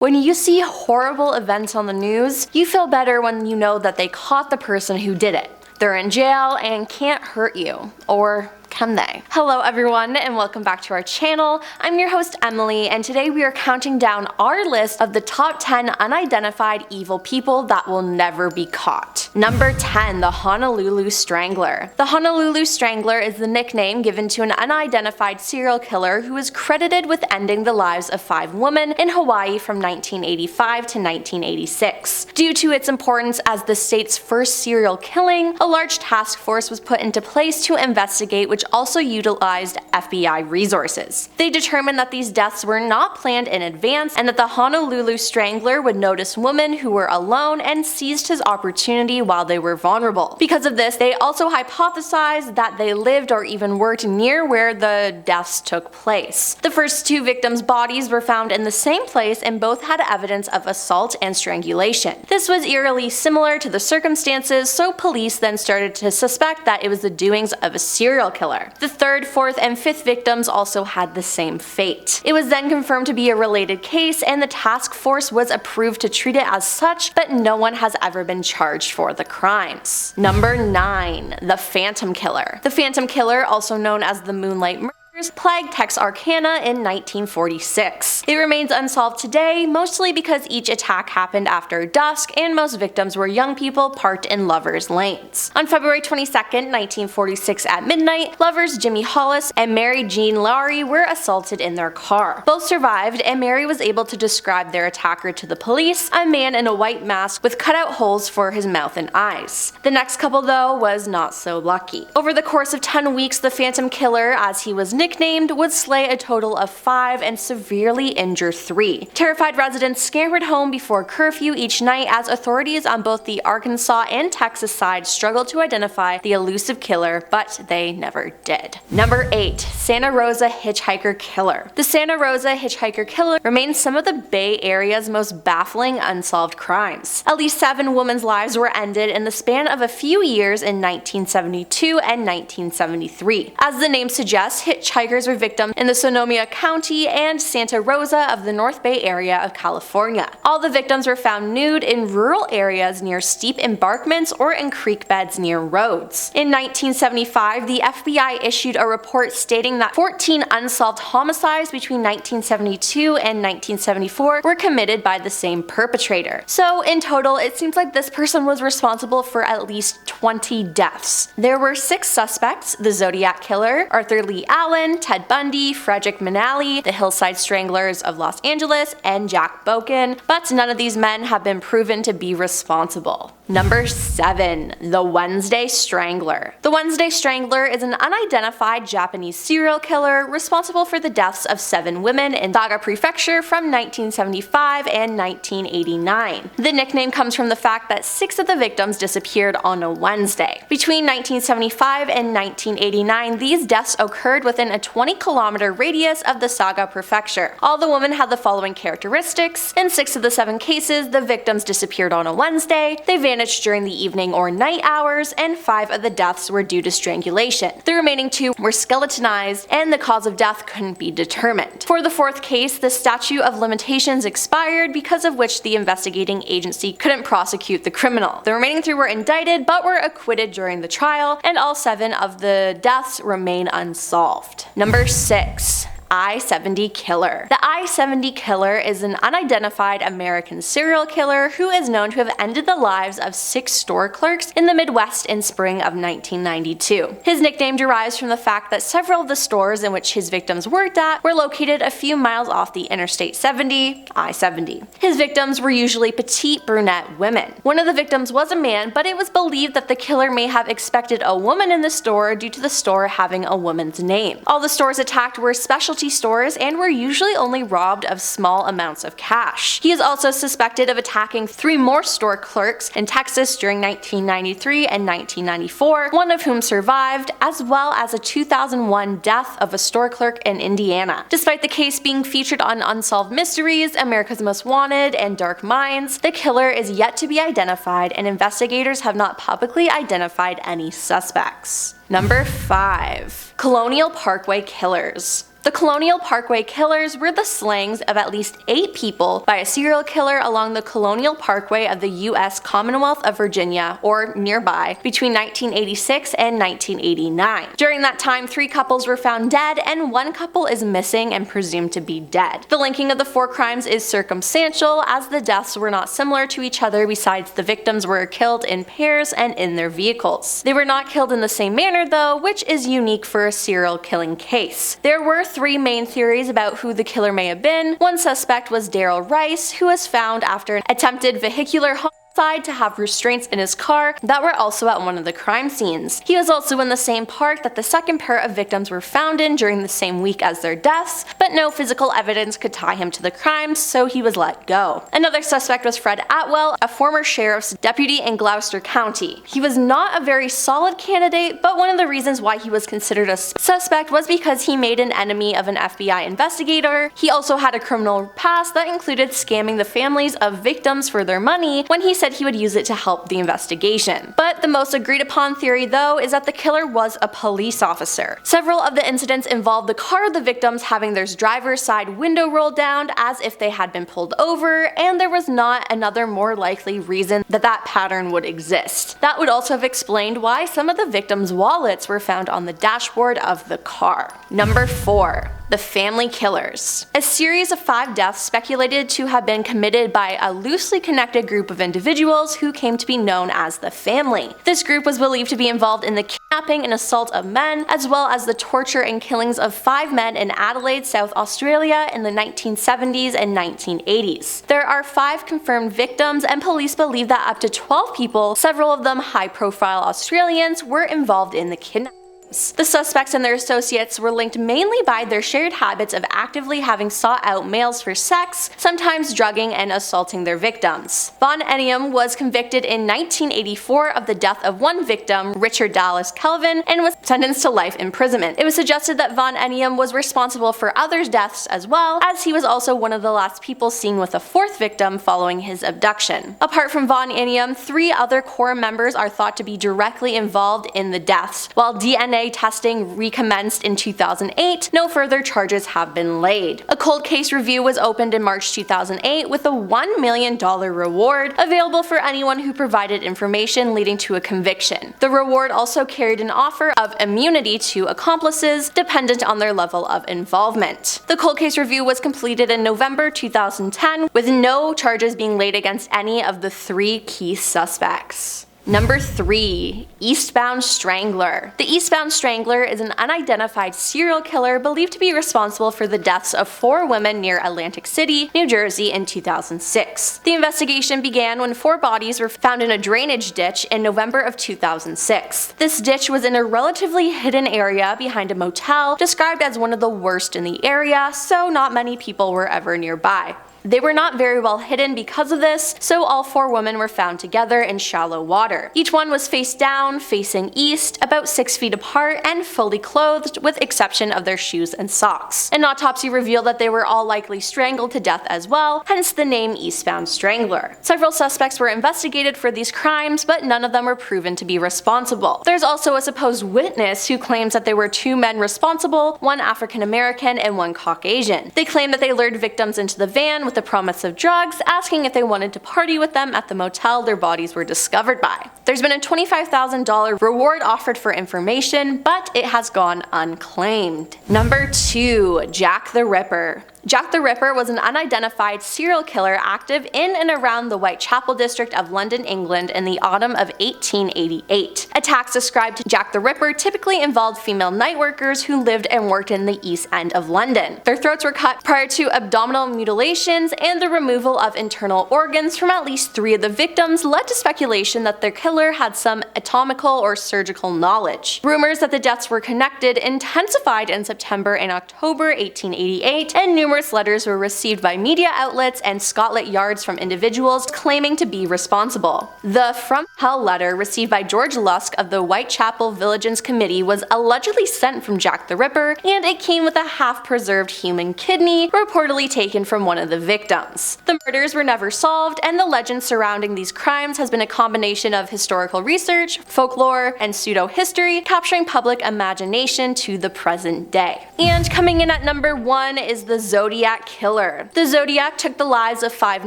When you see horrible events on the news, you feel better when you know that they caught the person who did it. They're in jail and can't hurt you. Or can they? Hello everyone and welcome back to our channel. I'm your host Emily and today we are counting down our list of the top 10 unidentified evil people that will never be caught. Number 10. The Honolulu Strangler. The Honolulu Strangler is the nickname given to an unidentified serial killer who is credited with ending the lives of 5 women in Hawaii from 1985 to 1986. Due to its importance as the state's first serial killing, a large task force was put into place to investigate, which also utilized FBI resources. They determined that these deaths were not planned in advance and that the Honolulu Strangler would notice women who were alone and seized his opportunity while they were vulnerable. Because of this, they also hypothesized that they lived or even worked near where the deaths took place. The first 2 victims' bodies were found in the same place and both had evidence of assault and strangulation. This was eerily similar to the circumstances, so police then started to suspect that it was the doings of a serial killer. The 3rd, 4th, and 5th victims also had the same fate. It was then confirmed to be a related case and the task force was approved to treat it as such, but no one has ever been charged for the crimes. Number 9. The Phantom Killer. The Phantom Killer, also known as the Moonlight Murder, plagued Texarkana in 1946. It remains unsolved today, mostly because each attack happened after dusk and most victims were young people parked in lovers' lanes. On February 22, 1946 at midnight, lovers Jimmy Hollis and Mary Jean Lowry were assaulted in their car. Both survived and Mary was able to describe their attacker to the police, a man in a white mask with cutout holes for his mouth and eyes. The next couple though was not so lucky. Over the course of 10 weeks, the Phantom Killer, as he was nicknamed, would slay a total of 5 and severely injure 3. Terrified residents scampered home before curfew each night as authorities on both the Arkansas and Texas side struggled to identify the elusive killer, but they never did. Number 8. Santa Rosa Hitchhiker Killer. The Santa Rosa Hitchhiker Killer remains some of the Bay Area's most baffling unsolved crimes. At least 7 women's lives were ended in the span of a few years in 1972 and 1973. As the name suggests, hitchhikers were victims in the Sonoma County and Santa Rosa of the North Bay area of California. All the victims were found nude in rural areas near steep embankments or in creek beds near roads. In 1975, the FBI issued a report stating that 14 unsolved homicides between 1972 and 1974 were committed by the same perpetrator. So in total, it seems like this person was responsible for at least 20 deaths. There were 6 suspects: the Zodiac Killer, Arthur Lee Allen, Ted Bundy, Frederick Manali, the Hillside Stranglers of Los Angeles, and Jack Boken, but none of these men have been proven to be responsible. Number 7. The Wednesday Strangler. The Wednesday Strangler is an unidentified Japanese serial killer responsible for the deaths of 7 women in Saga Prefecture from 1975 and 1989. The nickname comes from the fact that 6 of the victims disappeared on a Wednesday. Between 1975 and 1989, these deaths occurred within a 20-kilometer radius of the Saga Prefecture. All the women had the following characteristics. In 6 of the 7 cases, the victims disappeared on a Wednesday, they vanished during the evening or night hours, and 5 of the deaths were due to strangulation. The remaining 2 were skeletonized, and the cause of death couldn't be determined. For the 4th case, the statute of limitations expired, because of which the investigating agency couldn't prosecute the criminal. The remaining 3 were indicted but were acquitted during the trial, and all 7 of the deaths remain unsolved. Number 6. I-70 Killer. The I-70 Killer is an unidentified American serial killer who is known to have ended the lives of 6 store clerks in the Midwest in spring of 1992. His nickname derives from the fact that several of the stores in which his victims worked at were located a few miles off the Interstate 70, I-70. His victims were usually petite brunette women. One of the victims was a man, but it was believed that the killer may have expected a woman in the store due to the store having a woman's name. All the stores attacked were specialty stores and were usually only robbed of small amounts of cash. He is also suspected of attacking 3 more store clerks in Texas during 1993 and 1994, one of whom survived, as well as a 2001 death of a store clerk in Indiana. Despite the case being featured on Unsolved Mysteries, America's Most Wanted, and Dark Minds, the killer is yet to be identified and investigators have not publicly identified any suspects. Number 5. Colonial Parkway Killers. The Colonial Parkway Killers were the slayings of at least 8 people by a serial killer along the Colonial Parkway of the U.S. Commonwealth of Virginia, or nearby, between 1986 and 1989. During that time, 3 couples were found dead, and 1 couple is missing and presumed to be dead. The linking of the 4 crimes is circumstantial, as the deaths were not similar to each other, besides the victims were killed in pairs and in their vehicles. They were not killed in the same manner though, which is unique for a serial killing case. There were 3 main theories about who the killer may have been. One suspect was Daryl Rice, who was found after an attempted vehicular homicide to have restraints in his car that were also at one of the crime scenes. He was also in the same park that the second pair of victims were found in during the same week as their deaths, but no physical evidence could tie him to the crimes, so he was let go. Another suspect was Fred Atwell, a former sheriff's deputy in Gloucester County. He was not a very solid candidate, but one of the reasons why he was considered a suspect was because he made an enemy of an FBI investigator. He also had a criminal past that included scamming the families of victims for their money when he said he would use it to help the investigation. But the most agreed upon theory though is that the killer was a police officer. Several of the incidents involved the car of the victims having their driver's side window rolled down as if they had been pulled over, and there was not another more likely reason that that pattern would exist. That would also have explained why some of the victims' wallets were found on the dashboard of the car. Number 4. The Family Killers. A series of 5 deaths speculated to have been committed by a loosely connected group of individuals who came to be known as the Family. This group was believed to be involved in the kidnapping and assault of men, as well as the torture and killings of 5 men in Adelaide, South Australia in the 1970s and 1980s. There are 5 confirmed victims, and police believe that up to 12 people, several of them high-profile Australians, were involved in the kidnapping. The suspects and their associates were linked mainly by their shared habits of actively having sought out males for sex, sometimes drugging and assaulting their victims. Von Enium was convicted in 1984 of the death of one victim, Richard Dallas Kelvin, and was sentenced to life imprisonment. It was suggested that Von Enium was responsible for others' deaths as well, as he was also one of the last people seen with a 4th victim following his abduction. Apart from Von Enium, 3 other core members are thought to be directly involved in the deaths. While DNA testing recommenced in 2008, no further charges have been laid. A cold case review was opened in March 2008 with a $1 million reward available for anyone who provided information leading to a conviction. The reward also carried an offer of immunity to accomplices dependent on their level of involvement. The cold case review was completed in November 2010 with no charges being laid against any of the 3 key suspects. Number 3. Eastbound Strangler. The Eastbound Strangler is an unidentified serial killer believed to be responsible for the deaths of 4 women near Atlantic City, New Jersey in 2006. The investigation began when 4 bodies were found in a drainage ditch in November of 2006. This ditch was in a relatively hidden area behind a motel, described as one of the worst in the area, so not many people were ever nearby. They were not very well hidden because of this, so all 4 women were found together in shallow water. Each one was face down, facing east, about 6 feet apart, and fully clothed with exception of their shoes and socks. An autopsy revealed that they were all likely strangled to death as well, hence the name Eastbound Strangler. Several suspects were investigated for these crimes, but none of them were proven to be responsible. There's also a supposed witness who claims that there were 2 men responsible, one African American and one Caucasian. They claim that they lured victims into the van with the promise of drugs, asking if they wanted to party with them at the motel their bodies were discovered by. There's been a $25,000 reward offered for information, but it has gone unclaimed. Number 2. Jack the Ripper. Jack the Ripper was an unidentified serial killer active in and around the Whitechapel district of London, England in the autumn of 1888. Attacks ascribed to Jack the Ripper typically involved female night workers who lived and worked in the East End of London. Their throats were cut prior to abdominal mutilations, and the removal of internal organs from at least 3 of the victims led to speculation that their killer had some anatomical or surgical knowledge. Rumors that the deaths were connected intensified in September and October 1888, and numerous Numerous letters were received by media outlets and Scotland Yards from individuals claiming to be responsible. The From Hell letter received by George Lusk of the Whitechapel Vigilance Committee was allegedly sent from Jack the Ripper, and it came with a half-preserved human kidney reportedly taken from one of the victims. The murders were never solved, and the legend surrounding these crimes has been a combination of historical research, folklore, and pseudo-history, capturing public imagination to the present day. And coming in at number 1 is the Zodiac Killer. The Zodiac took the lives of 5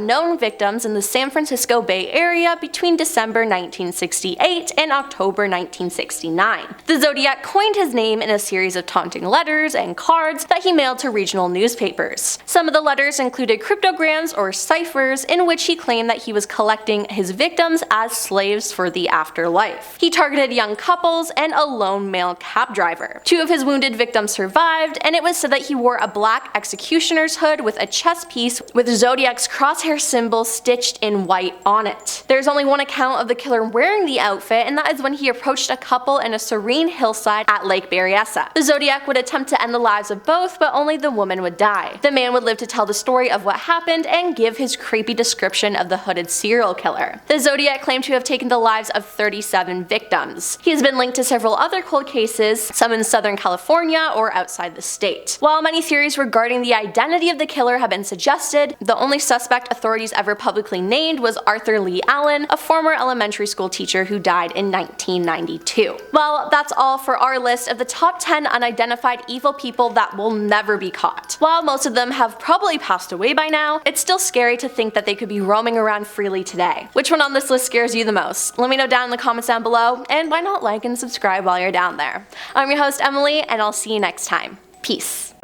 known victims in the San Francisco Bay Area between December 1968 and October 1969. The Zodiac coined his name in a series of taunting letters and cards that he mailed to regional newspapers. Some of the letters included cryptograms or ciphers in which he claimed that he was collecting his victims as slaves for the afterlife. He targeted young couples and a lone male cab driver. 2 of his wounded victims survived, and it was said that he wore a black executioner's hood with a chest piece with Zodiac's crosshair symbol stitched in white on it. There's only one account of the killer wearing the outfit, and that is when he approached a couple in a serene hillside at Lake Berryessa. The Zodiac would attempt to end the lives of both, but only the woman would die. The man would live to tell the story of what happened and give his creepy description of the hooded serial killer. The Zodiac claimed to have taken the lives of 37 victims. He has been linked to several other cold cases, some in Southern California or outside the state. While many theories regarding the identity of the killer have been suggested, the only suspect authorities ever publicly named was Arthur Lee Allen, a former elementary school teacher who died in 1992. Well, that's all for our list of the top 10 unidentified evil people that will never be caught. While most of them have probably passed away by now, it's still scary to think that they could be roaming around freely today. Which one on this list scares you the most? Let me know down in the comments down below, and why not like and subscribe while you're down there. I'm your host Emily, and I'll see you next time. Peace.